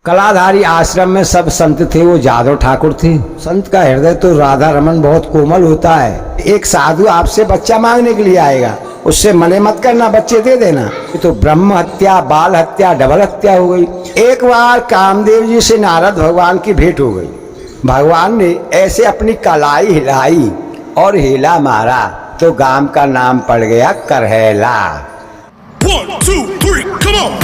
कलाधारी आश्रम में सब संत थे, वो जादव ठाकुर थे। संत का हृदय तो राधा रमन बहुत कोमल होता है। एक साधु आपसे बच्चा मांगने के लिए आएगा, उससे मने मत करना, बच्चे दे देना। ये तो ब्रह्म हत्या, बाल हत्या, डबल हत्या हो गई। एक बार कामदेव जी से नारद भगवान की भेंट हो गई। भगवान ने ऐसे अपनी कलाई हिलाई और हिला मारा तो गांव का नाम पड़ गया करहैला। 1, 2, 3, come on!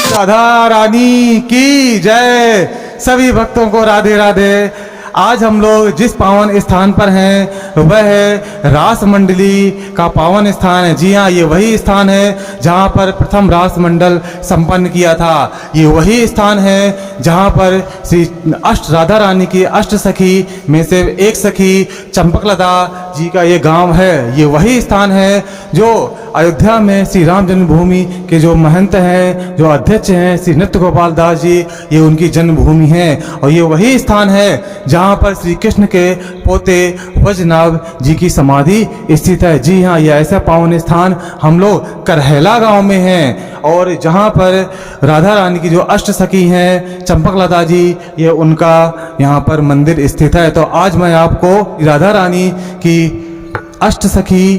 राधा रानी की जय। सभी भक्तों को राधे राधे। आज हम लोग जिस पावन स्थान पर हैं वह है रास मंडली का पावन स्थान है। जी हाँ, ये वही स्थान है जहाँ पर प्रथम रास मंडल संपन्न किया था। ये वही स्थान है जहाँ पर श्री राधा रानी की अष्ट सखी में से एक सखी चंपकलता जी का ये गांव है। ये वही स्थान है जो अयोध्या में श्री राम जन्मभूमि के जो महंत हैं, जो अध्यक्ष हैं श्री नृत्य गोपाल दास जी, ये उनकी जन्मभूमि है। और ये वही स्थान है जहाँ पर श्री कृष्ण के पोते वैजनाभ जी की समाधि स्थित है। जी हाँ, ये ऐसा पावन स्थान हम लोग करहैला गांव में हैं। और जहाँ पर राधा रानी की जो अष्ट सखी हैं चंपकलता जी, ये उनका यहाँ पर मंदिर स्थित है। तो आज मैं आपको राधा रानी की अष्ट सखी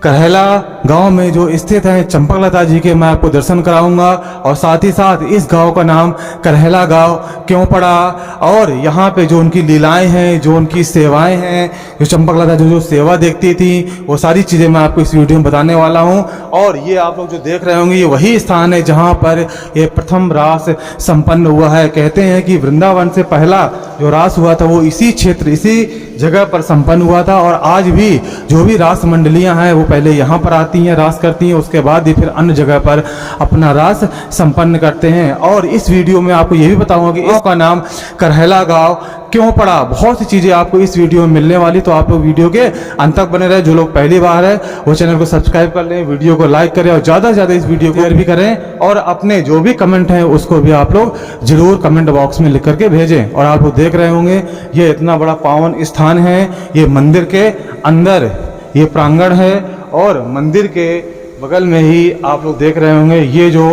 करहैला गांव में जो स्थित है चंपकलता जी के मैं आपको दर्शन कराऊंगा। और साथ ही साथ इस गांव का नाम करहैला गांव क्यों पड़ा और यहाँ पे जो उनकी लीलाएं हैं, जो उनकी सेवाएं हैं, जो चंपकलता जो सेवा देखती थी, वो सारी चीज़ें मैं आपको इस वीडियो में बताने वाला हूँ। और ये आप लोग जो देख रहे होंगे ये वही स्थान है जहाँ पर ये प्रथम रास संपन्न हुआ है। कहते हैं कि वृंदावन से पहला जो रास हुआ था वो इसी क्षेत्र, इसी जगह पर संपन्न हुआ था। और आज भी जो भी रास मंडलियां हैं वो पहले यहाँ पर आती हैं, रास करती हैं, उसके बाद ही फिर अन्य जगह पर अपना रास संपन्न करते हैं। और इस वीडियो में आपको ये भी बताऊंगा कि इसका नाम करहैला गांव क्यों पड़ा। बहुत सी चीज़ें आपको इस वीडियो में मिलने वाली, तो आप लोग वीडियो के अंत तक बने रहे। जो लोग पहली बार है वो चैनल को सब्सक्राइब कर लें, वीडियो को लाइक करें और ज़्यादा से ज़्यादा इस वीडियो को शेयर भी करें। और अपने जो भी कमेंट हैं उसको भी आप लोग जरूर कमेंट बॉक्स में लिख करके भेजें। और आप लोग देख रहे होंगे ये इतना बड़ा पावन स्थान है। ये मंदिर के अंदर ये प्रांगण है और मंदिर के बगल में ही आप लोग देख रहे होंगे ये जो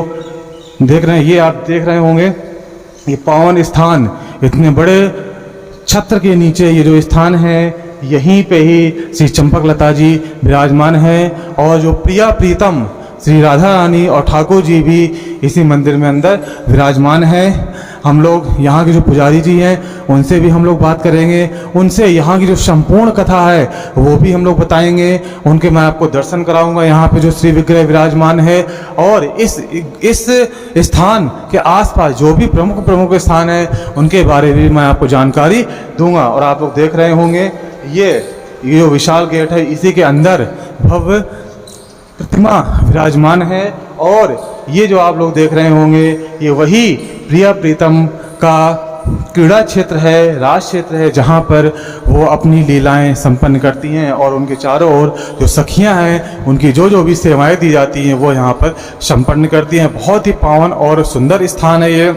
देख रहे हैं, ये आप देख रहे होंगे ये पावन स्थान। इतने बड़े छत्र के नीचे ये जो स्थान है, यहीं पे ही श्री चंपकलता जी विराजमान है। और जो प्रिया प्रीतम श्री राधा रानी और ठाकुर जी भी इसी मंदिर में अंदर विराजमान है। हम लोग यहाँ के जो पुजारी जी हैं उनसे भी हम लोग बात करेंगे, उनसे यहाँ की जो संपूर्ण कथा है वो भी हम लोग बताएंगे। उनके मैं आपको दर्शन कराऊंगा यहाँ पे जो श्री विग्रह विराजमान है। और इस स्थान के आसपास जो भी प्रमुख स्थान है उनके बारे में मैं आपको जानकारी दूंगा। और आप लोग देख रहे होंगे ये जो विशाल गेट है, इसी के अंदर भव्य प्रतिमा विराजमान है। और ये जो आप लोग देख रहे होंगे ये वही प्रिया प्रीतम का क्रीड़ा क्षेत्र है, राज क्षेत्र है, जहाँ पर वो अपनी लीलाएं संपन्न करती हैं। और उनके चारों ओर जो सखियाँ हैं उनकी जो भी सेवाएं दी जाती हैं वो यहाँ पर संपन्न करती हैं। बहुत ही पावन और सुंदर स्थान है ये।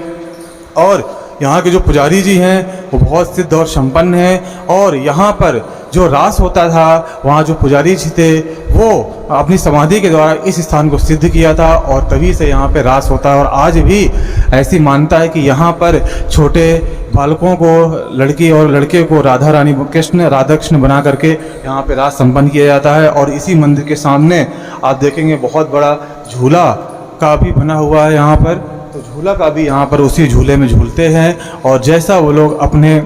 और यहाँ के जो पुजारी जी हैं वो बहुत सिद्ध और संपन्न हैं। और यहाँ पर जो रास होता था वहाँ जो पुजारी जी थे वो अपनी समाधि के द्वारा इस स्थान को सिद्ध किया था और तभी से यहाँ पे रास होता है। और आज भी ऐसी मान्यता है कि यहाँ पर छोटे बालकों को, लड़की और लड़के को राधा रानी राधा कृष्ण बना करके यहाँ पे रास संपन्न किया जाता है। और इसी मंदिर के सामने आप देखेंगे बहुत बड़ा झूला का भी बना हुआ है यहाँ पर। तो झूला का भी यहाँ पर उसी झूले में झूलते हैं। और जैसा वो लोग अपने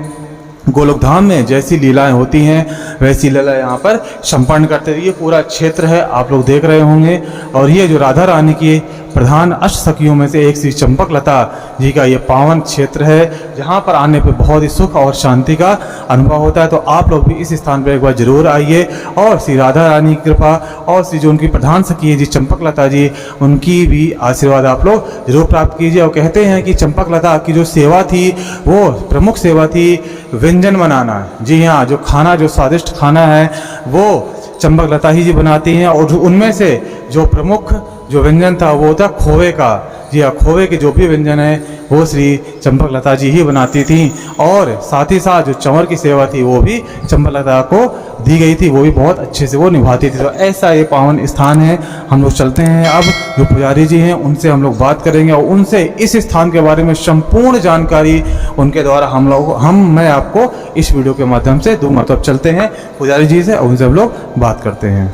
गोलोक धाम में जैसी लीलाएं होती हैं वैसी लीला यहाँ पर संपन्न करते हैं। ये पूरा क्षेत्र है आप लोग देख रहे होंगे। और ये जो राधा रानी की प्रधान अष्ट सखियों में से एक श्री चंपकलता जी का ये पावन क्षेत्र है जहाँ पर आने पे बहुत ही सुख और शांति का अनुभव होता है। तो आप लोग भी इस स्थान पर एक बार जरूर आइए और श्री राधा रानी की कृपा और श्री जो उनकी प्रधान सखी है जी चंपकलता जी, उनकी भी आशीर्वाद आप लोग जरूर प्राप्त कीजिए। और कहते हैं कि चंपकलता की जो सेवा थी वो प्रमुख सेवा थी व्यंजन बनाना। जी हाँ, जो खाना, जो स्वादिष्ट खाना है वो चंपकलता ही जी बनाती हैं। और उनमें से जो प्रमुख जो व्यंजन था वो था खोवे का। जी हाँ, खोवे के जो भी व्यंजन है वो श्री चंपकलता जी ही बनाती थी, और साथ ही साथ जो चंवर की सेवा थी वो भी चंपकलता को दी गई थी, वो भी बहुत अच्छे से वो निभाती थी। तो ऐसा ये पावन स्थान है। हम लोग चलते हैं, अब जो पुजारी जी हैं उनसे हम लोग बात करेंगे और उनसे इस स्थान के बारे में संपूर्ण जानकारी उनके द्वारा मैं आपको इस वीडियो के माध्यम से दूंगा। तो अब चलते हैं पुजारी जी से और उनसे हम लोग बात करते हैं।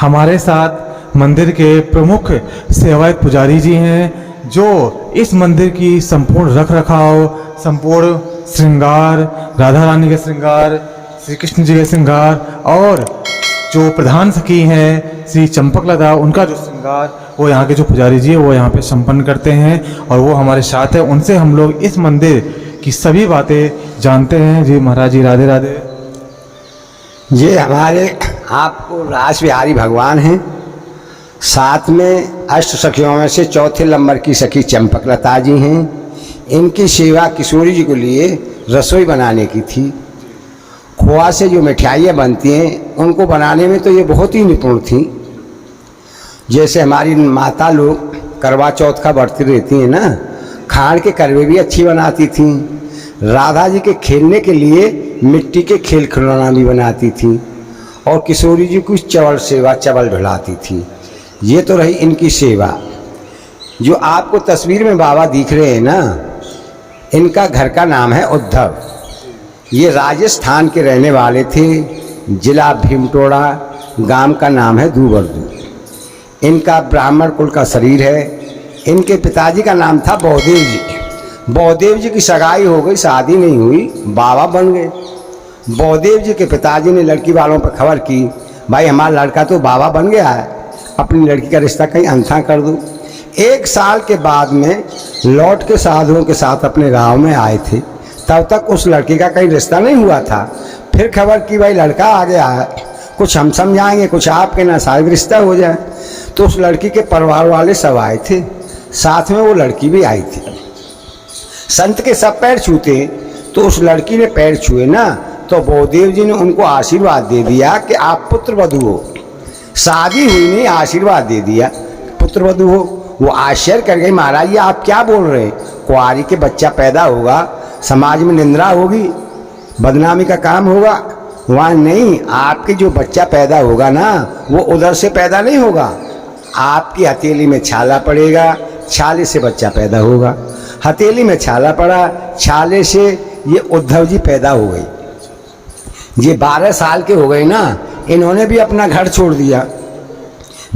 हमारे साथ मंदिर के प्रमुख सेवायत पुजारी जी हैं, जो इस मंदिर की संपूर्ण रख रखाव, संपूर्ण श्रृंगार, राधा रानी के श्रृंगार, श्री कृष्ण जी के श्रृंगार, और जो प्रधान सखी हैं श्री चंपकलता, उनका जो श्रृंगार वो यहाँ के जो पुजारी जी है वो यहाँ पे संपन्न करते हैं, और वो हमारे साथ है। उनसे हम लोग इस मंदिर की सभी बातें जानते हैं। जी महाराज जी, राधे राधे। ये हमारे आपको रास बिहारी भगवान हैं, साथ में अष्ट सखियों में से चौथे नंबर की सखी चंपकलता जी हैं। इनकी सेवा किशोरी जी को लिए रसोई बनाने की थी। खोआ से जो मिठाइयाँ बनती हैं उनको बनाने में तो ये बहुत ही निपुण थी। जैसे हमारी माता लोग करवा चौथ का व्रत रहती हैं ना, खाड़ के करवे भी अच्छी बनाती थी। राधा जी के खेलने के लिए मिट्टी के खेल खिलौना भी बनाती थी, और किशोरी जी कुछ चवल भिड़ाती थी। ये तो रही इनकी सेवा। जो आपको तस्वीर में बाबा दिख रहे हैं ना, इनका घर का नाम है उद्धव। ये राजस्थान के रहने वाले थे, जिला भीमटोड़ा, गांव का नाम है दूबरदू। इनका ब्राह्मण कुल का शरीर है। इनके पिताजी का नाम था बौदेव जी। बौदेव जी की सगाई हो गई, शादी नहीं हुई, बाबा बन गए। बौदेव जी के पिताजी ने लड़की वालों पर खबर की, भाई हमारा लड़का तो बाबा बन गया है, अपनी लड़की का रिश्ता कहीं अंधा कर दो। 1 साल के बाद में लौट के साधुओं के साथ अपने गांव में आए थे, तब तक उस लड़की का कहीं रिश्ता नहीं हुआ था। फिर खबर की भाई लड़का आ गया है, कुछ हम समझाएंगे, कुछ आपके ना शायद रिश्ता हो जाए। तो उस लड़की के परिवार वाले सब आए थे, साथ में वो लड़की भी आई थी। संत के सब पैर छूते, तो उस लड़की ने पैर छुए ना, तो बौदेव जी ने उनको आशीर्वाद दे दिया कि आप पुत्र वधू हो। शादी हुई नहीं, आशीर्वाद दे दिया पुत्र वधू हो। वो आश्चर्य कर गई, महाराज ये आप क्या बोल रहे हैं? कुंवारी के बच्चा पैदा होगा, समाज में निंदा होगी, बदनामी का काम होगा। वहाँ नहीं, आपके जो बच्चा पैदा होगा ना, वो उधर से पैदा नहीं होगा, आपकी हथेली में छाला पड़ेगा, छाले से बच्चा पैदा होगा। हथेली में छाला पड़ा, छाले से ये उद्धव जी पैदा हो गई। ये 12 साल के हो गए ना, इन्होंने भी अपना घर छोड़ दिया।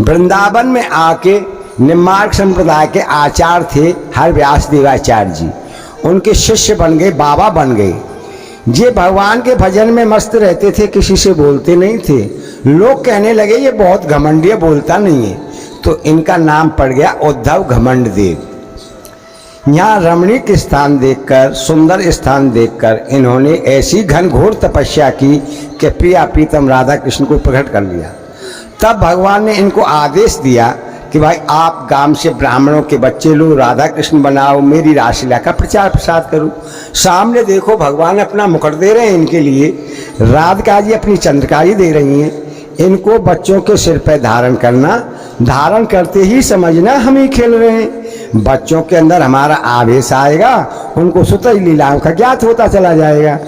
वृंदावन में आके निम्बार्क संप्रदाय के आचार्य थे हर व्यास देवाचार्य जी, उनके शिष्य बन गए, बाबा बन गए। ये भगवान के भजन में मस्त रहते थे, किसी से बोलते नहीं थे। लोग कहने लगे ये बहुत घमंडी है, बोलता नहीं है, तो इनका नाम पड़ गया उद्धव घमंड देव। यहाँ रमणीक स्थान देखकर, सुंदर स्थान देखकर इन्होंने ऐसी घनघोर तपस्या की कि प्रिया प्रीतम राधा कृष्ण को प्रकट कर लिया। तब भगवान ने इनको आदेश दिया कि भाई आप गांव से ब्राह्मणों के बच्चे लो, राधा कृष्ण बनाओ, मेरी रासलीला का प्रचार प्रसार करो। सामने देखो भगवान अपना मुकुट दे रहे हैं इनके लिए, राधिका जी अपनी चंद्रकारी दे रही हैं। इनको बच्चों के सिर पर धारण करना, धारण करते ही समझना हम ही खेल रहे हैं। बच्चों के अंदर हमारा आवेश आएगा, उनको सुतज लीलाओं का ज्ञात होता चला जाएगा।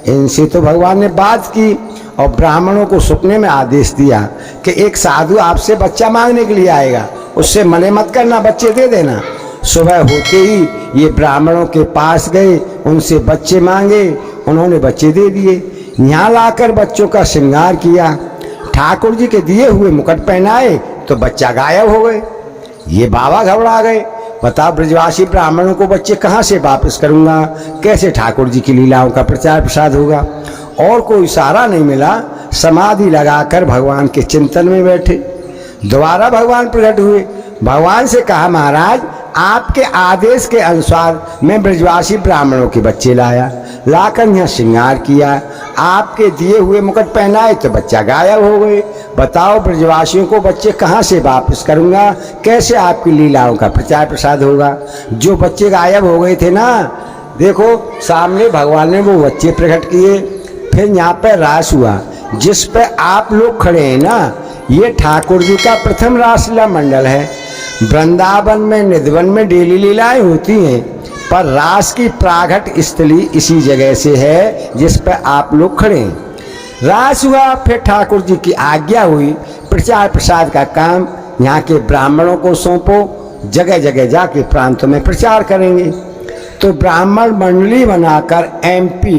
इनसे तो भगवान ने बात की और ब्राह्मणों को सुपने में आदेश दिया कि एक साधु आपसे बच्चा मांगने के लिए आएगा, उससे मने मत करना, बच्चे दे देना। सुबह होते ही ये ब्राह्मणों के पास गए, उनसे बच्चे मांगे, उन्होंने बच्चे दे दिए। यहाँ लाकर बच्चों का श्रृंगार किया, ठाकुर जी के दिए हुए मुकुट पहनाए, तो बच्चा गायब हो गए। ये बाबा घबरा गए, बताओ ब्रजवासी ब्राह्मणों को बच्चे कहाँ से वापस करूँगा, कैसे ठाकुर जी की लीलाओं का प्रचार प्रसार होगा। और कोई सहारा नहीं मिला, समाधि लगाकर भगवान के चिंतन में बैठे। दोबारा भगवान प्रकट हुए, भगवान से कहा महाराज आपके आदेश के अनुसार मैं ब्रजवासी ब्राह्मणों के बच्चे लाया, लाकर यहाँ श्रृंगार किया, आपके दिए हुए मुकुट पहनाए तो बच्चा गायब हो गए। बताओ ब्रजवासियों को बच्चे कहाँ से वापस करूँगा, कैसे आपकी लीलाओं का प्रचार प्रसार होगा। जो बच्चे गायब हो गए थे ना, देखो सामने भगवान ने वो बच्चे प्रकट किए। फिर यहाँ पर रास हुआ, जिस पे आप लोग खड़े हैं ना, ये ठाकुर जी का प्रथम रासलीला मंडल है। वृंदावन में निधवन में डेली लीलाएं होती हैं, पर रास की प्रागट स्थली इसी जगह से है जिस पर आप लोग खड़े हैं। रास हुआ, फिर ठाकुर जी की आज्ञा हुई, प्रचार प्रसाद का काम यहाँ के ब्राह्मणों को सौंपो, जगह जगह जाके प्रांतों में प्रचार करेंगे। तो ब्राह्मण मंडली बनाकर MP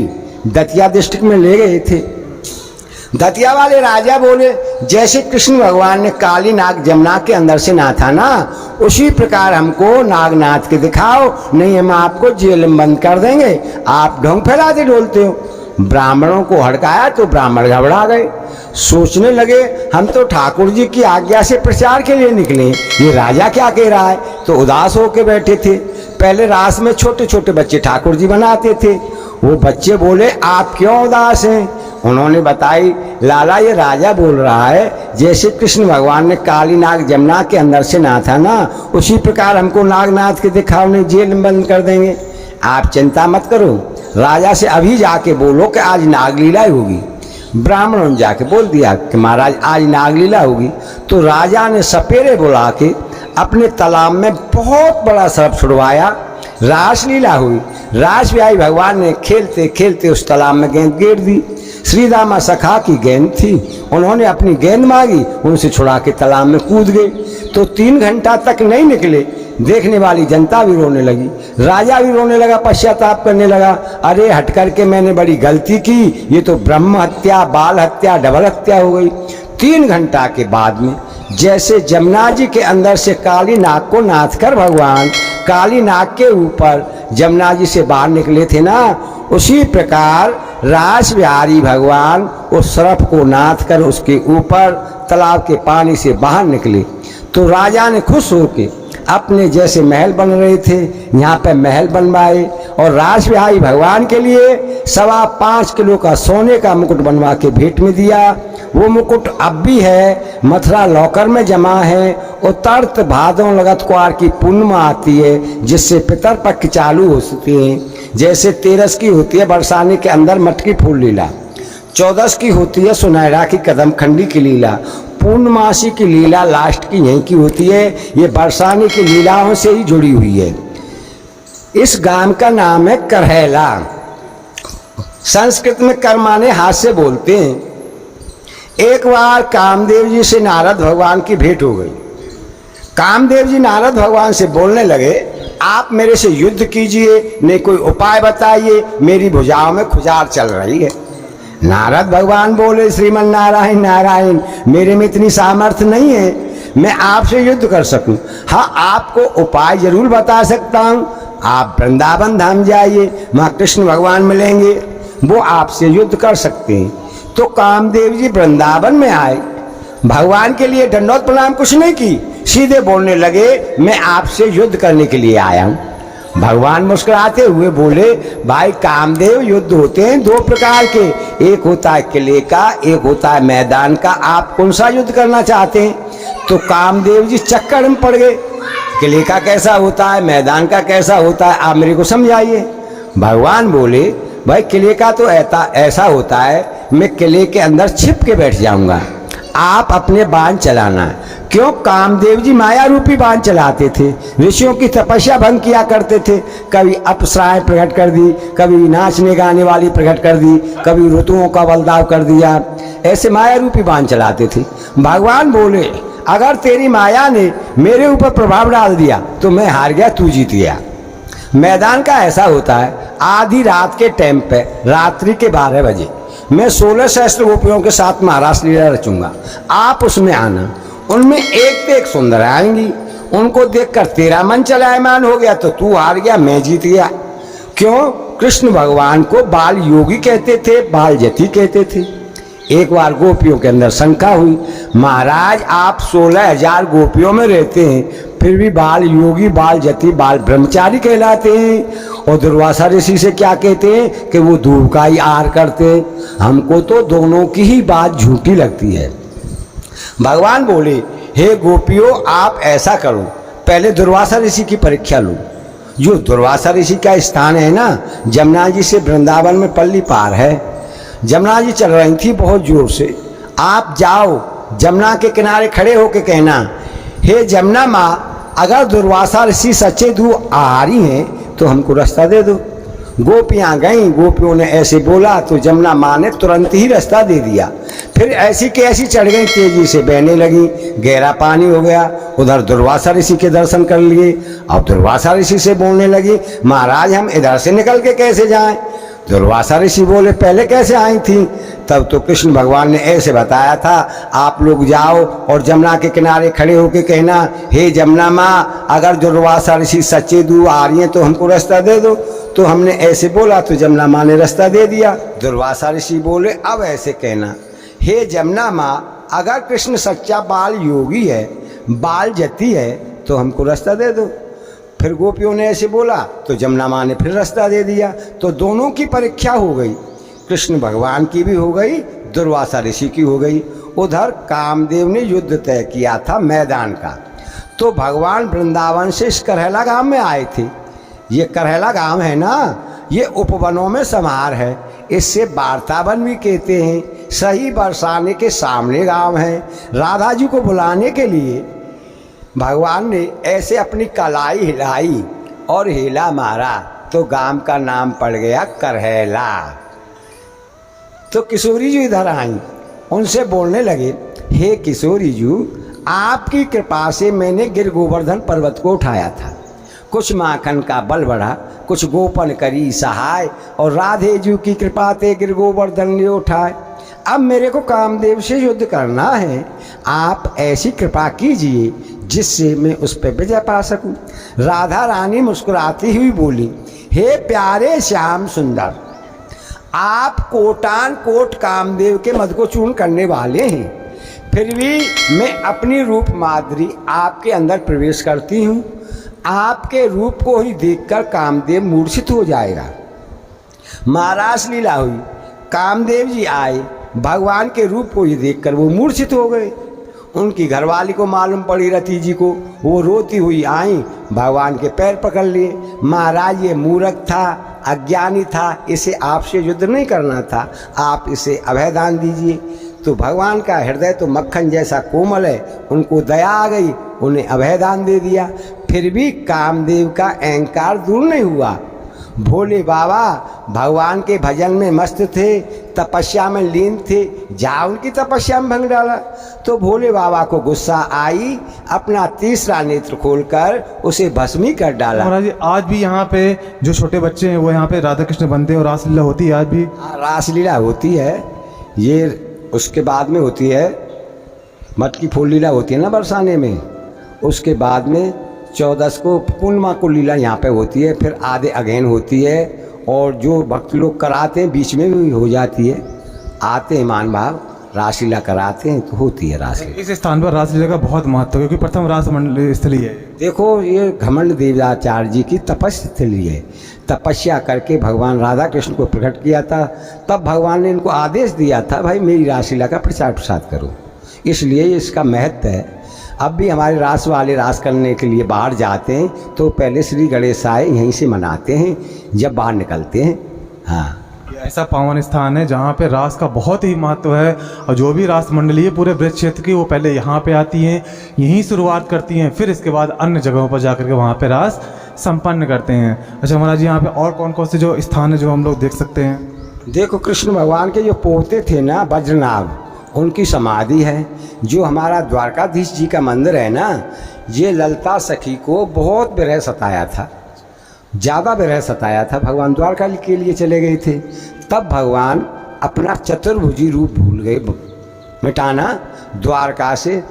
दतिया डिस्ट्रिक्ट में ले गए थे। दतिया वाले राजा बोले, जैसे कृष्ण भगवान ने काली नाग जमुना के अंदर से नाथा ना, उसी प्रकार हमको नागनाथ के दिखाओ, नहीं हम आपको जेल में बंद कर देंगे, आप ढोंग फैलाते डोलते हो। ब्राह्मणों को हड़काया तो ब्राह्मण घबरा गए, सोचने लगे हम तो ठाकुर जी की आज्ञा से प्रचार के लिए निकले, ये राजा क्या कह रहा है, तो उदास होकर बैठे थे। पहले रास में छोटे छोटे बच्चे ठाकुर जी बनाते थे। वो बच्चे बोले, आप क्यों उदास हैं? उन्होंने बताई, लाला ये राजा बोल रहा है जैसे कृष्ण भगवान ने काली नाग जमुना के अंदर से नाथा ना, उसी प्रकार हमको नागनाथ के दिखाओ, नहीं जेल में बंद कर देंगे। आप चिंता मत करो, राजा से अभी जाके बोलो कि आज नागलीला होगी। ब्राह्मणों ने जाके बोल दिया कि महाराज आज नागलीला होगी। तो राजा ने सपेरे बुला के अपने तालाब में बहुत बड़ा सर्प छुड़वाया, रासलीला हुई। रास ब्याही भगवान ने खेलते खेलते उस तालाब में गेंद गिर दी। श्रीदामा सखा की गेंद थी, उन्होंने अपनी गेंद मांगी, उनसे छुड़ा के तालाब में कूद गए। तो 3 घंटा तक नहीं निकले। देखने वाली जनता भी रोने लगी, राजा भी रोने लगा, पश्चाताप करने लगा, अरे हट करके मैंने बड़ी गलती की, ये तो ब्रह्म हत्या, बाल हत्या, डबल हत्या हो गई। 3 घंटा के बाद में जैसे जमुना जी के अंदर से काली नाग को नाथ कर भगवान काली नाग के ऊपर जमुना जी से बाहर निकले थे ना, उसी प्रकार रास बिहारी भगवान उस सर्प को नाथ कर उसके ऊपर तालाब के पानी से बाहर निकले। तो राजा ने खुश होके अपने जैसे महल बन रहे थे यहाँ पे महल बनवाए और रास बिहारी भगवान के लिए 5.25 किलो का सोने का मुकुट बनवा के भेंट में दिया। वो मुकुट अब भी है, मथुरा लॉकर में जमा है। उतरत भादों लगत क्वार की पूर्णिमा आती है जिससे पितरपक्ष चालू हो सकते हैं। जैसे 13 की होती है बरसाने के अंदर मटकी फूल लीला, 14 की होती है सुनहरा की कदम खंडी की लीला, पूर्णमासी की लीला लास्ट की यहीं की होती है। ये बरसाने की लीलाओं से ही जुड़ी हुई है। इस गांव का नाम है करहैला। संस्कृत में कर माने हाथ से बोलते हैं। एक बार कामदेव जी से नारद भगवान की भेंट हो गई। कामदेव जी नारद भगवान से बोलने लगे, आप मेरे से युद्ध कीजिए, नहीं कोई उपाय बताइए, मेरी भुजाओं में खुजार चल रही है। नारद भगवान बोले, श्रीमन नारायण नारायण, मेरे में इतनी सामर्थ्य नहीं है मैं आपसे युद्ध कर सकूं। हाँ, आपको उपाय जरूर बता सकता हूँ। आप वृंदावन धाम जाइए, वहाँ कृष्ण भगवान मिलेंगे, वो आपसे युद्ध कर सकते हैं। तो कामदेव जी वृंदावन में आए, भगवान के लिए दंडोत प्रणाम कुछ नहीं की, सीधे बोलने लगे, मैं आपसे युद्ध करने के लिए आया हूँ। भगवान मुस्कुराते हुए बोले, भाई कामदेव, युद्ध होते हैं 2 प्रकार के, एक होता है किले का, एक होता है मैदान का, आप कौन सा युद्ध करना चाहते हैं? तो कामदेव जी चक्कर में पड़ गए, किले का कैसा होता है, मैदान का कैसा होता है, आप मेरे को समझाइए। भगवान बोले, भाई किले का तो ऐसा होता है, मैं किले के अंदर छिप के बैठ जाऊंगा, आप अपने बाण चलाना। क्यों? कामदेव जी माया रूपी बाण चलाते थे, ऋषियों की तपस्या भंग किया करते थे। कभी अप्सराएं प्रकट कर दी, कभी नाचने गाने वाली प्रकट कर दी, कभी ऋतुओं का बलदाव कर दिया, ऐसे माया रूपी बाण चलाते थे। भगवान बोले, अगर तेरी माया ने मेरे ऊपर प्रभाव डाल दिया तो मैं हार गया, तू जीत गया। मैदान का ऐसा होता है, आधी रात के टाइम पे, रात्रि के 12 बजे मैं 16 सहस्त्र गोपियों के साथ महारास लीला रचूंगा, आप उसमें आना। उनमें एक से एक सुंदर आएंगी, उनको देखकर तेरा मन चलायमान हो गया तो तू हार गया, मैं जीत गया। क्यों? कृष्ण भगवान को बाल योगी कहते थे, बाल जति कहते थे। एक बार गोपियों के अंदर शंका हुई, महाराज आप 16,000 गोपियों में रहते हैं, फिर भी बाल योगी, बाल जति, बाल ब्रह्मचारी कहलाते हैं, और दुर्वासा ऋषि से क्या कहते हैं कि वो धूप का ही आहार करते हैं। हमको तो दोनों की ही बात झूठी लगती है। भगवान बोले, हे गोपियों, आप ऐसा करो, पहले दुर्वासा ऋषि की परीक्षा लो। जो दुर्वासा ऋषि का स्थान है ना, जमुना जी से वृंदावन में पल्ली पार है। जमुना जी चल रही थी बहुत जोर से, आप जाओ जमुना के किनारे खड़े होके कहना, हे जमुना माँ, अगर दुर्वासा ऋषि सच्चे दो आहारी हैं तो हमको रास्ता दे दो। गोपियाँ गईं, गोपियों ने ऐसे बोला तो जमुना माँ ने तुरंत ही रास्ता दे दिया। फिर ऐसी के ऐसी चढ़ गई, तेजी से बहने लगी, गहरा पानी हो गया। उधर दुर्वासा ऋषि के दर्शन कर लिए। अब दुर्वासा ऋषि से बोलने लगी, महाराज हम इधर से निकल के कैसे जाएं? दुर्वासा ऋषि बोले, पहले कैसे आई थी? तब तो कृष्ण भगवान ने ऐसे बताया था, आप लोग जाओ और जमुना के किनारे खड़े होके कहना, हे जमुना माँ, अगर दुर्वासा ऋषि सच्चे दो आ रही हैं तो हमको रास्ता दे दो। तो हमने ऐसे बोला तो जमुना माँ ने रास्ता दे दिया। दुर्वासा ऋषि बोले, अब ऐसे कहना, हे जमुना माँ, अगर कृष्ण सच्चा बाल योगी है, बाल जति है, तो हमको रास्ता दे दो। फिर गोपियों ने ऐसे बोला तो जमुना माँ ने फिर रास्ता दे दिया। तो दोनों की परीक्षा हो गई, कृष्ण भगवान की भी हो गई, दुर्वासा ऋषि की हो गई। उधर कामदेव ने युद्ध तय किया था मैदान का। तो भगवान वृंदावन से इस करहला गांव में आए थे। ये करहला गांव है ना, ये उपवनों में समार है, इससे वार्तावन भी कहते हैं। सही बरसाने के सामने गांव है। राधा जी को बुलाने के लिए भगवान ने ऐसे अपनी कलाई हिलाई और हिला मारा तो गांव का नाम पड़ गया करहला। तो किशोरी जी इधर आई, उनसे बोलने लगे, हे किशोरी जी, आपकी कृपा से मैंने गिर गोवर्धन पर्वत को उठाया था। कुछ माखन का बल बढ़ा, कुछ गोपन करी सहाय, और राधे जी की कृपा ते गिर गोवर्धन ने उठाए। अब मेरे को कामदेव से युद्ध करना है, आप ऐसी कृपा कीजिए जिससे मैं उस पर विजय पा सकूं। राधा रानी मुस्कुराती हुई बोली, हे प्यारे श्याम सुंदर, आप कोटान कोट कामदेव के मद को चूर्ण करने वाले हैं, फिर भी मैं अपनी रूप माधुरी आपके अंदर प्रवेश करती हूँ। आपके रूप को ही देखकर कामदेव मूर्छित हो जाएगा। महाराज लीला हुई, कामदेव जी आए, भगवान के रूप को ही देखकर वो मूर्छित हो गए। उनकी घरवाली को मालूम पड़ी, रति जी को, वो रोती हुई आई, भगवान के पैर पकड़ लिए। महाराज ये मूर्ख था, अज्ञानी था, इसे आपसे युद्ध नहीं करना था, आप इसे अभयदान दीजिए। तो भगवान का हृदय तो मक्खन जैसा कोमल है, उनको दया आ गई, उन्हें अभयदान दे दिया। फिर भी कामदेव का अहंकार दूर नहीं हुआ। भोले बाबा भगवान के भजन में मस्त थे, तपस्या में लीन थे, जा उनकी तपस्या में भंग डाला। तो भोले बाबा को गुस्सा आई, अपना तीसरा नेत्र खोलकर उसे भस्मी कर डाला। महाराज जी, आज भी यहाँ पे जो छोटे बच्चे हैं वो यहाँ पे राधा कृष्ण बनते हैं और रासलीला होती है आज भी? रासलीला होती है, ये उसके बाद में होती है, मटकी फोड़ लीला होती है ना बरसाने में, उसके बाद में 14 को पूर्णिमा को लीला यहाँ पे होती है, फिर आधे अगेन होती है, और जो भक्त लोग कराते हैं बीच में भी हो जाती है, आते हैं मान भाव रासलीला कराते हैं तो होती है रासलीला। इस स्थान पर रासलीला का बहुत महत्व है, क्योंकि प्रथम रास मंडल स्थली है। देखो, ये घमंड देवाचार्य जी की तपस्या है, तपस्या करके भगवान राधा कृष्ण को प्रकट किया था। तब भगवान ने इनको आदेश दिया था, भाई मेरी रासलीला का प्रचार प्रसार करो, इसलिए इसका महत्व है। अब भी हमारे रास वाले रास करने के लिए बाहर जाते हैं तो पहले श्री गणेश आए यहीं से मनाते हैं जब बाहर निकलते हैं। हाँ, ऐसा पावन स्थान है जहाँ पे रास का बहुत ही महत्व है, और जो भी रास मंडली है पूरे ब्रज क्षेत्र की, वो पहले यहाँ पे आती हैं, यहीं शुरुआत करती हैं, फिर इसके बाद अन्य जगहों पर जाकर के वहाँ पे रास संपन्न करते हैं। अच्छा महाराज जी, यहाँ पे और कौन कौन से जो स्थान है जो हम लोग देख सकते हैं? देखो, कृष्ण भगवान के जो पोते थे ना वज्रनाभ, उनकी समाधि है। जो हमारा द्वारकाधीश जी का मंदिर है ना, ये ललता सखी को बहुत विरह सताया था, ज़्यादा विरह सताया था। भगवान द्वारका के लिए चले गए थे, तब भगवान अपना चतुर्भुजी रूप भूल गए मिटाना, द्वारका से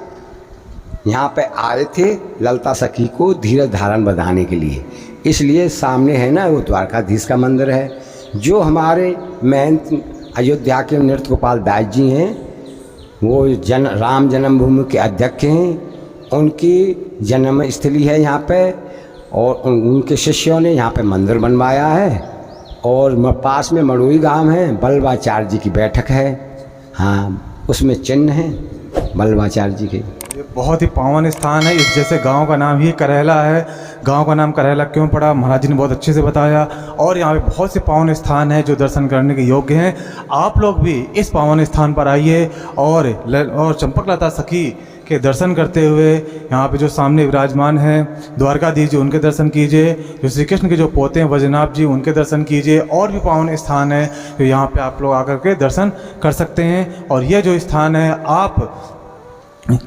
यहाँ पे आए थे ललता सखी को धीरज धारण बनाने के लिए। इसलिए सामने है ना वो द्वारकाधीश का मंदिर है। जो हमारे महंत अयोध्या के नृत्य गोपाल दास जी हैं, वो राम जन्मभूमि के अध्यक्ष हैं, उनकी जन्म स्थली है यहाँ पे, और उनके शिष्यों ने यहाँ पे मंदिर बनवाया है। और पास में मड़ोई गांव है, बल्लभाचार्य जी की बैठक है, हाँ उसमें चिन्ह है बल्लभाचार्य जी के। ये बहुत ही पावन स्थान है। इस जैसे गांव का नाम ही करैला है। गांव का नाम करैला क्यों पड़ा, महाराज जी ने बहुत अच्छे से बताया। और यहाँ पे बहुत से पावन स्थान है जो दर्शन करने के योग्य हैं। आप लोग भी इस पावन स्थान पर आइए और चंपकलता सखी के दर्शन करते हुए यहाँ पे जो सामने विराजमान हैं द्वारकाधीश जी, उनके दर्शन कीजिए। जो श्री कृष्ण के जो पोते हैं वैजनाथ जी, उनके दर्शन कीजिए। और भी पावन स्थान है तो यहाँ पे आप लोग आकर के दर्शन कर सकते हैं। और ये जो स्थान है, आप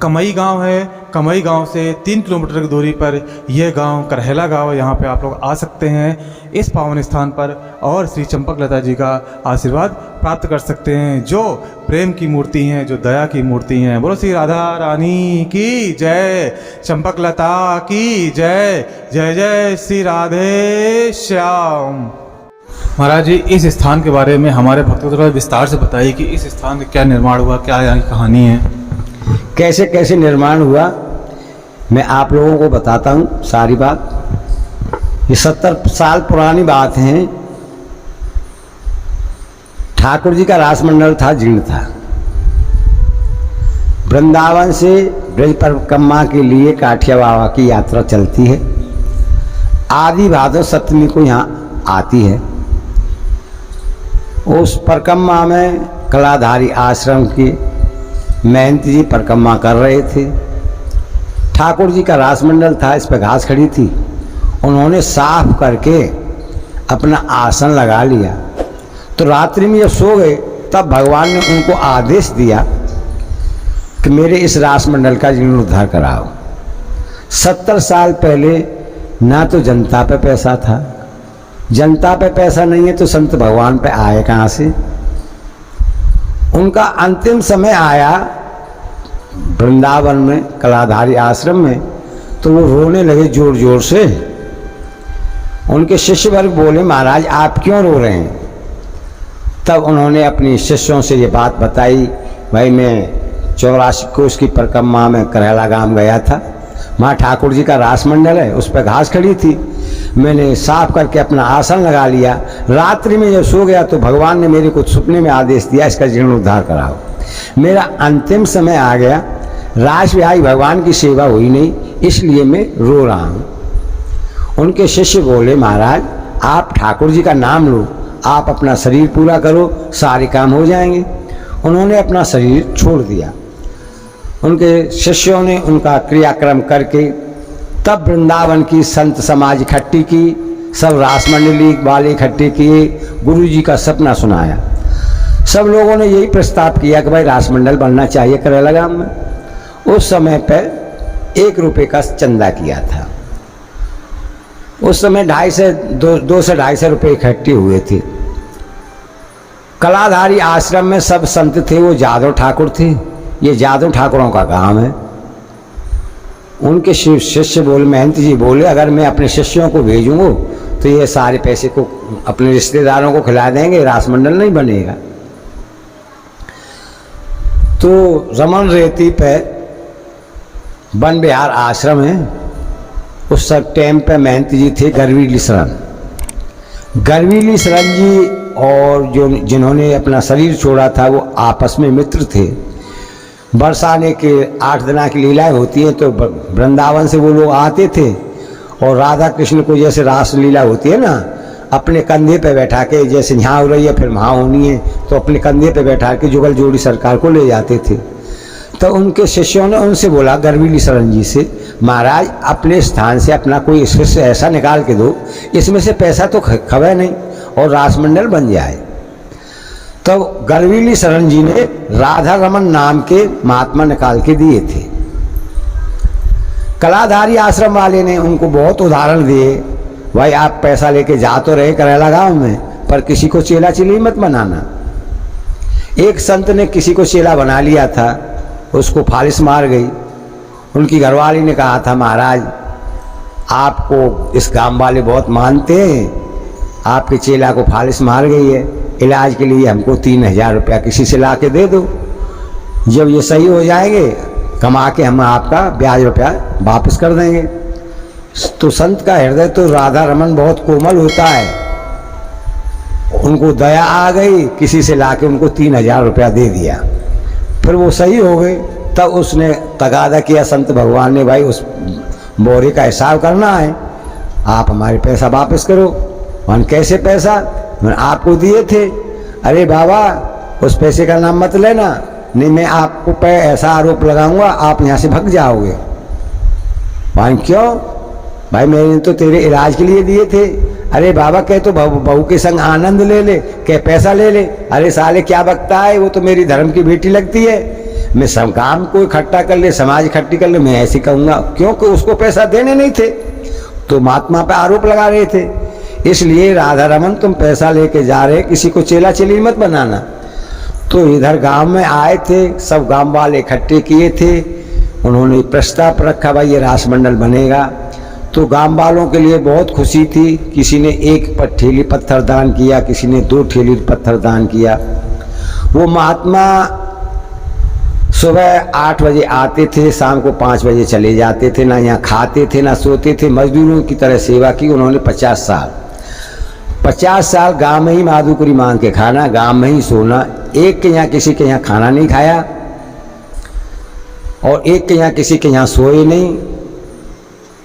कमई गांव है, कमई गांव से 3 किलोमीटर की दूरी पर यह गांव करैला गांव है। यहाँ पे आप लोग आ सकते हैं इस पावन स्थान पर और श्री चंपकलता जी का आशीर्वाद प्राप्त कर सकते हैं, जो प्रेम की मूर्ति हैं, जो दया की मूर्ति हैं। बोलो श्री राधा रानी की जय, चंपकलता की जय, जय जय श्री राधे श्याम। महाराज जी, इस स्थान के बारे में हमारे भक्तों को थोड़ा विस्तार से बताइए कि इस स्थान का क्या निर्माण हुआ, क्या यहाँ की कहानी है, कैसे कैसे निर्माण हुआ। मैं आप लोगों को बताता हूँ सारी बात। ये 70 साल पुरानी बात है। ठाकुर जी का रासमंडल था, जीर्ण था। वृंदावन से ब्रज परिक्रमा के लिए काठिया बाबा की यात्रा चलती है। आदि भादव सप्तमी को यहाँ आती है। उस परिक्रमा में कलाधारी आश्रम के महंत जी परिक्रमा कर रहे थे। ठाकुर जी का रासमंडल था, इस पर घास खड़ी थी। उन्होंने साफ करके अपना आसन लगा लिया। तो रात्रि में जब सो गए तब भगवान ने उनको आदेश दिया कि मेरे इस रासमंडल का जीर्णोद्धार कराओ। 70 साल पहले ना तो जनता पे पैसा था, जनता पे पैसा नहीं है तो संत भगवान पे आए कहाँ से। उनका अंतिम समय आया वृंदावन में कलाधारी आश्रम में, तो वो रोने लगे जोर जोर से। उनके शिष्य वर्ग बोले, महाराज आप क्यों रो रहे हैं। तब उन्होंने अपने शिष्यों से ये बात बताई, भाई मैं 84 कोस की परिक्रमा में करैला गांव गया था। वहाँ ठाकुर जी का रासमंडल है, उस पर घास खड़ी थी। मैंने साफ करके अपना आसन लगा लिया। रात्रि में जब सो गया तो भगवान ने मेरे को सपने में आदेश दिया इसका जीर्णोद्धार कराओ। मेरा अंतिम समय आ गया, रास विहारी भगवान की सेवा हुई नहीं, इसलिए मैं रो रहा हूँ। उनके शिष्य बोले, महाराज आप ठाकुर जी का नाम लो, आप अपना शरीर पूरा करो, सारे काम हो जाएंगे। उन्होंने अपना शरीर छोड़ दिया। उनके शिष्यों ने उनका क्रियाक्रम करके तब वृंदावन की संत समाज इकट्ठी की, सब रासमंडली वाले इकट्ठे किए, गुरु जी का सपना सुनाया। सब लोगों ने यही प्रस्ताव किया कि भाई रासमंडल बनना चाहिए करैला गांव में। उस समय पर 1 रुपये का चंदा किया था। उस समय 2 से 250 रुपये इकट्ठे हुए थे। कलाधारी आश्रम में सब संत थे, वो जादव ठाकुर थे। ये जादव ठाकुरों का गांव है। उनके शिष्य बोले, महंत जी बोले, अगर मैं अपने शिष्यों को भेजूंगा तो ये सारे पैसे को अपने रिश्तेदारों को खिला देंगे, रासमंडल नहीं बनेगा। तो रमन रेती पे वन विहार आश्रम है, उस सब टाइम पे महंत जी थे गरवीली शरण। गरवीली शरण जी और जो जिन्होंने अपना शरीर छोड़ा था वो आपस में मित्र थे। बरसाने के 8 दिना की लीलाएं होती हैं तो वृंदावन से वो लोग आते थे और राधा कृष्ण को जैसे रास लीला होती है ना, अपने कंधे पे बैठा के, जैसे यहाँ हो रही है फिर वहाँ होनी है, तो अपने कंधे पे बैठा के जुगल जोड़ी सरकार को ले जाते थे। तो उनके शिष्यों ने उनसे बोला गरवीली शरण जी से, महाराज अपने स्थान से अपना कोई शिष्य ऐसा निकाल के दो, इसमें से पैसा तो खबे नहीं और रासमंडल बन जाए। तो गरवीली शरण जी ने राधा रमन नाम के महात्मा निकाल के दिए थे। कलाधारी आश्रम वाले ने उनको बहुत उदाहरण दिए, भाई आप पैसा लेके जा तो रहे करैला गांव में, पर किसी को चेला चिली मत बनाना। एक संत ने किसी को चेला बना लिया था, उसको फालिस मार गई। उनकी घरवाली ने कहा था, महाराज आपको इस गांव वाले बहुत मानते हैं, आपके चेला को फालिस मार गई है, इलाज के लिए हमको 3000 रुपया किसी से ला के दे दो। जब ये सही हो जाएंगे कमा के हम आपका ब्याज रुपया वापस कर देंगे। तो संत का हृदय तो राधा रमन बहुत कोमल होता है, उनको दया आ गई, किसी से ला के उनको 3000 रुपया दे दिया। फिर वो सही हो गए। तब उसने तगादा किया संत भगवान ने, भाई उस बोरे का हिसाब करना है, आप हमारे पैसा वापस करो। मान कैसे पैसा? मैंने आपको दिए थे। अरे बाबा उस पैसे का नाम मत लेना, नहीं मैं आपको पे ऐसा आरोप लगाऊंगा आप यहाँ से भाग जाओगे। मान क्यों? भाई मैंने तो तेरे इलाज के लिए दिए थे। अरे बाबा कह तो बहू के संग आनंद ले ले, कह पैसा ले ले। अरे साले क्या बकता है, वो तो मेरी धर्म की बेटी लगती है, मैं सब काम को इकट्ठा कर ले, समाज इकट्ठी कर ले, मैं ऐसे कहूँगा। क्योंकि उसको पैसा देने नहीं थे तो महात्मा पे आरोप लगा रहे थे। इसलिए राधा रमन तुम पैसा लेके जा रहे, किसी को चेला चेली मत बनाना। तो इधर गांव में आए थे, सब गांव वाले इकट्ठे किए थे, उन्होंने प्रस्ताव रखा भाई ये रास मंडल बनेगा। तो गांव वालों के लिए बहुत खुशी थी। किसी ने 1 ठेली पत्थर दान किया, किसी ने 2 ठेली पत्थर दान किया। वो महात्मा सुबह 8 बजे आते थे, शाम को 5 बजे चले जाते थे, ना यहाँ खाते थे ना सोते थे, मजदूरों की तरह सेवा की उन्होंने 50 साल गांव में ही माधुकरी मांग के खाना, गांव में ही सोना। एक के यहाँ किसी के यहाँ खाना नहीं खाया और एक के यहाँ किसी के यहाँ सोए नहीं।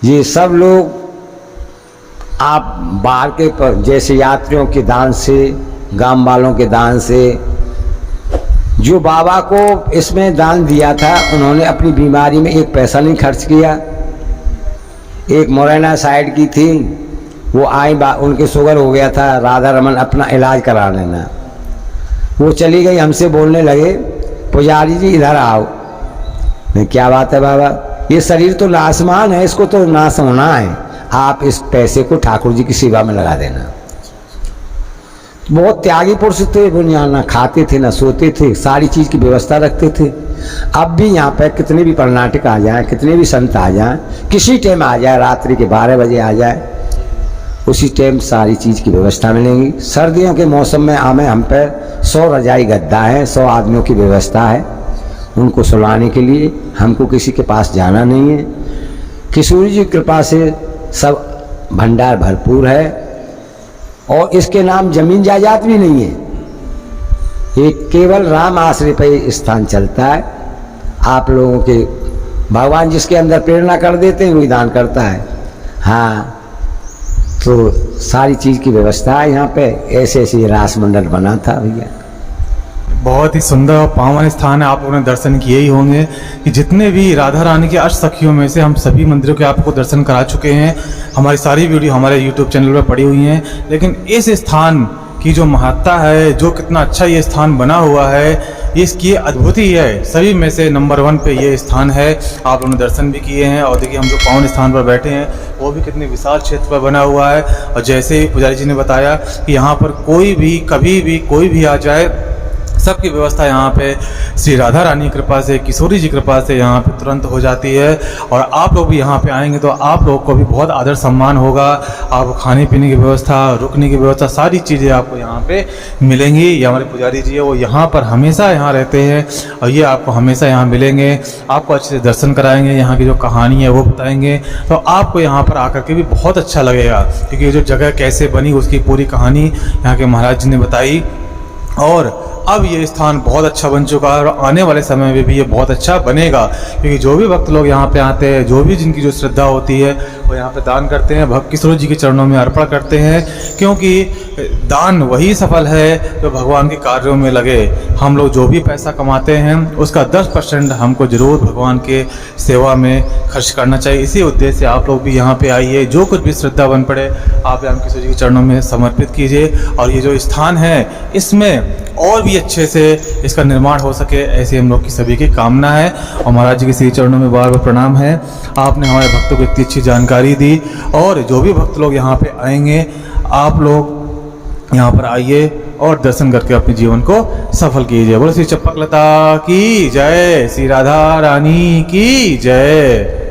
ये सब लोग आप बाहर के पर जैसे यात्रियों के दान से, गांव वालों के दान से, जो बाबा को इसमें दान दिया था उन्होंने अपनी बीमारी में 1 पैसा नहीं खर्च किया। एक मुरैना साइड की थी, वो आई, उनके शुगर हो गया था, राधा रमन अपना इलाज करा लेना। वो चली गई, हमसे बोलने लगे पुजारी जी इधर आओ। मैं क्या बात है बाबा? ये शरीर तो नासमान है, इसको तो नाश होना है, आप इस पैसे को ठाकुर जी की सेवा में लगा देना। बहुत त्यागी पुरुष थे, वो ना खाते थे ना सोते थे, सारी चीज की व्यवस्था रखते थे। अब भी यहाँ पे कितने भी कर्नाटक आ जाए, कितने भी संत आ जाए, किसी टाइम आ जाए, रात्रि के 12 बजे आ जाए, उसी टाइम सारी चीज की व्यवस्था मिलेगी। सर्दियों के मौसम में हमें हम पे 100 रजाई गद्दा है, 100 आदमियों की व्यवस्था है उनको सुलाने के लिए। हमको किसी के पास जाना नहीं है। किशोरी जी की कृपा से सब भंडार भरपूर है और इसके नाम जमीन जायदाद भी नहीं है। ये केवल राम आश्रय पर स्थान चलता है। आप लोगों के भगवान जिसके अंदर प्रेरणा कर देते हैं वही दान करता है। हाँ, तो सारी चीज की व्यवस्था है यहाँ पे। ऐसे ऐसे रास मंडल बना था भैया। बहुत ही सुंदर और पावन स्थान है, आप लोगों ने दर्शन किए ही होंगे कि जितने भी राधा रानी के अष्ट सखियों में से हम सभी मंदिरों के आपको दर्शन करा चुके हैं। हमारी सारी वीडियो हमारे YouTube चैनल पर पड़ी हुई हैं, लेकिन इस स्थान की जो महत्ता है, जो कितना अच्छा ये स्थान बना हुआ है, ये इसकी अद्भुति है। सभी में से नंबर 1 पे ये स्थान है। आप लोगों ने दर्शन भी किए हैं और देखिए हम जो पावन स्थान पर बैठे हैं वो भी कितने विशाल क्षेत्र पर बना हुआ है। और जैसे ही पुजारी जी ने बताया कि यहाँ पर कोई भी कभी भी कोई भी आ जाए, सबकी व्यवस्था यहाँ पे श्री राधा रानी की कृपा से, किशोरी जी की कृपा से यहाँ पे तुरंत हो जाती है। और आप लोग भी यहाँ पे आएंगे तो आप लोग को भी बहुत आदर सम्मान होगा। आपको खाने पीने की व्यवस्था, रुकने की व्यवस्था, सारी चीज़ें आपको यहाँ पे मिलेंगी। ये हमारे पुजारी जी है, वो यहाँ पर हमेशा यहाँ रहते हैं और ये आपको हमेशा यहाँ मिलेंगे। आपको अच्छे से दर्शन कराएंगे, यहाँ की जो कहानी है वो बताएंगे, तो आपको यहाँ पर आकर के भी बहुत अच्छा लगेगा। क्योंकि ये जो जगह कैसे बनी उसकी पूरी कहानी यहाँ के महाराज जी ने बताई। और अब ये स्थान बहुत अच्छा बन चुका है और आने वाले समय में भी ये बहुत अच्छा बनेगा। क्योंकि जो भी भक्त लोग यहाँ पे आते हैं, जो भी जिनकी जो श्रद्धा होती है वो यहाँ पे दान करते हैं, भक्त किशोर जी के चरणों में अर्पण करते हैं। क्योंकि दान वही सफल है जो भगवान के कार्यों में लगे। हम लोग जो भी पैसा कमाते हैं उसका 10% हमको जरूर भगवान के सेवा में खर्च करना चाहिए। इसी उद्देश्य से आप लोग भी यहाँ पे आइए, जो कुछ भी श्रद्धा बन पड़े आप राम किशोर जी के चरणों में समर्पित कीजिए। और ये जो स्थान है इसमें और भी अच्छे से इसका निर्माण हो सके, ऐसी हम लोग की सभी की कामना है। और महाराज जी के श्री चरणों में बार बार प्रणाम है। आपने हमारे भक्तों को इतनी अच्छी जानकारी दी। और जो भी भक्त लोग यहाँ पे आएंगे, आप लोग यहाँ पर आइए और दर्शन करके अपने जीवन को सफल कीजिए। बोलो श्री चंपक लता की जय, श्री राधा रानी की जय।